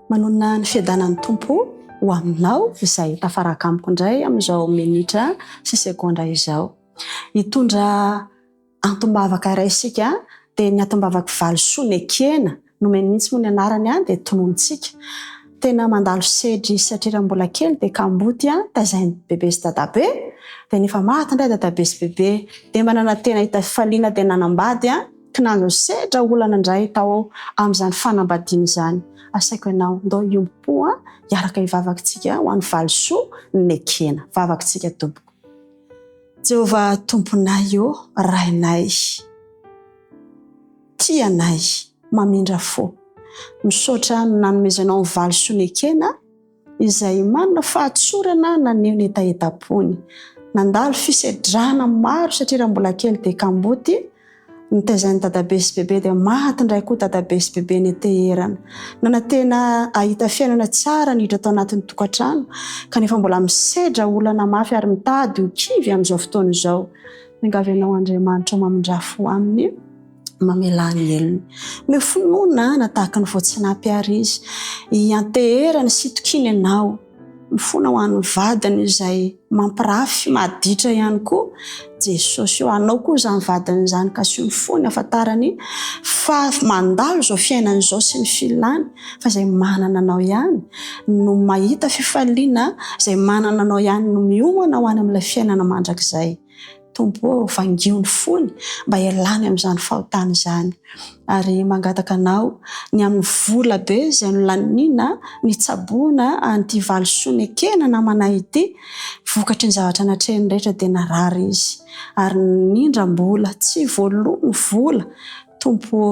manona ny fiadanan'ny tompo ho aminao izay tafaraka amiko indray amin'izao minitra sy sekondra izao. Hitondra antombavaka iray isika dia ny antombavaka valosoa ny ekena no meny mihitsy moa ny anarany dia tonontsika. Tena mandalo sedry satria mbola kely dia kamboty tazainy bebe sy dadabe dia nefa maty indray dadabe sy bebe dia manana tena hita fifaliana dia nanambady kinanjo sedra olana indray tao amin'izany fanambadiana izany. Asaiko ianao ndao iompo hiaraka hivavakintsika ho an'ny valosoa ny ekena. Vavakintsika tompoko. Jehovah tomponay io rainay, tianay, mamindra fo. Misaotra nanomezanao ny valosoa ny ekena izay manana fahatsorana naneho ny etaetapony. Nandalo fisedrana maro satria raha mbola kely dia kamboty nitaizan'ny dadabe sy bebe dia maty indray koa dadabe sy bebe ny teherana. Nanantena ahita fiainana tsara niditra tao anatin'ny tokantrano kanefa mbola misedra olana mafy ary mitady ho kivy amin'izao fotoana izao. Mingavy ianao Andriamanitra mamindra fo aminy mamelany elony. Mifinoana natahaka ny voatsinapy ary izy hianteherany sy tokiny ianao. Mifona ho an'ny vadiny izay mampirafy maditra ihany koa Jesosy io. Anao koa izany vadiny izany ka sy mifony afantarany fa mandalo izao fiainana izao sy ny filany fa izay manana anao ihany no mahita fifaliana, izay manana anao ihany no miomana ho any amin'ilay fiainana mandrakizay. Tompo vangio ny fony mba hialany amin'izany fahotana izany ary mangataka anao ny amin'ny vola be izay nolanina ny tsaboana an'ity valosoa ny ekena namanay ity, vokatry ny zavatra natrehany rehetra dia narary izy ary nindram-bola tsy voalony vola. Tompo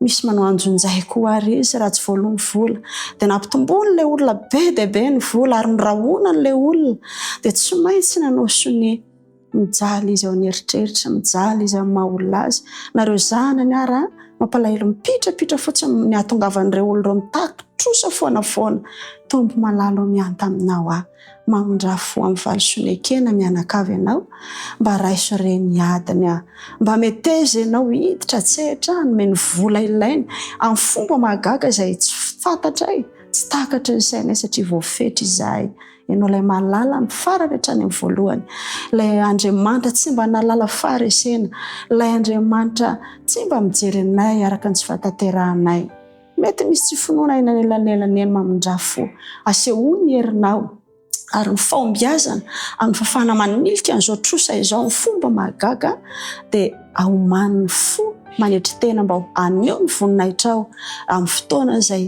misy manao anjonjay koa ary izy raha tsy voalony vola dia nampitombony ilay olona be dia be ny vola ary nirahona n'ilay olona dia tsy maintsy nanao sony mijaly izy ao an'eritreritra, mijaly izy amin'ny maha-olona azy. Nareo zanany ara mampalahelo mipitrapitra fotsiny ny ahatongavan'ireo olona mitakitrosa foana. Tompo malalo mianta aminao mamindra fo amin'ny valosoa ny ekena mianakavy ianao mba raiso ireny adiny mba meteza ianao hiditra tsehatra nomeny vola ilainy amin'ny fomba mahagaga izay tsy fantatray, tsy takatra ny sainay satria voafetra izahay. Ianao ilay mahalala ny farany hatrany amin'ny voalohany. Ilay Andriamanitra tsy mba nalala faharesena. Ilay Andriamanitra tsy mba mijery anay araka ny tsy fahatanterahanay. Mety misy tsy finoana eny anelanelany eny mamindra fo. Asehoany ny herinao ary ny fahombiazana amin'ny fafana manilika an'izao trosa izao ny fomba mahagaga dia ahoman'ny fo manetry tena mba aneho ny voninahitrao amin'ny fotoana izay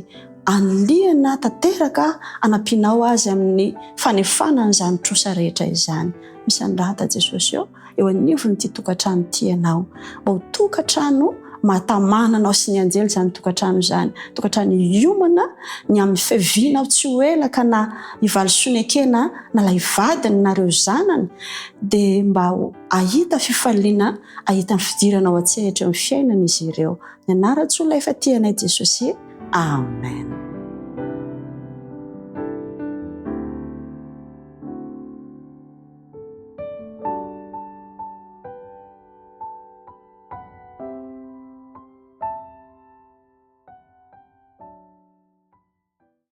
anliana tanteraka anampianao azy amin'ny fanefanana izany trosa rehetra izany. Misy andrata Jesosy eo anivony ity tokantrano ity ianao mba ho tokantrano mahatamananao sy ny anjely izany tokantrano izany. Tokantrano hiomana ny amin'ny fiavianao tsy ho elaka na hivalosoa ny ekena na ilay vadiny nareo zanany dia mba ahita fifaliana, ahita ny fidirana ao an-tsehatra amin'ny fiainana izy ireo. Ny anarantsy olona efa tianay Jesosy. Amen.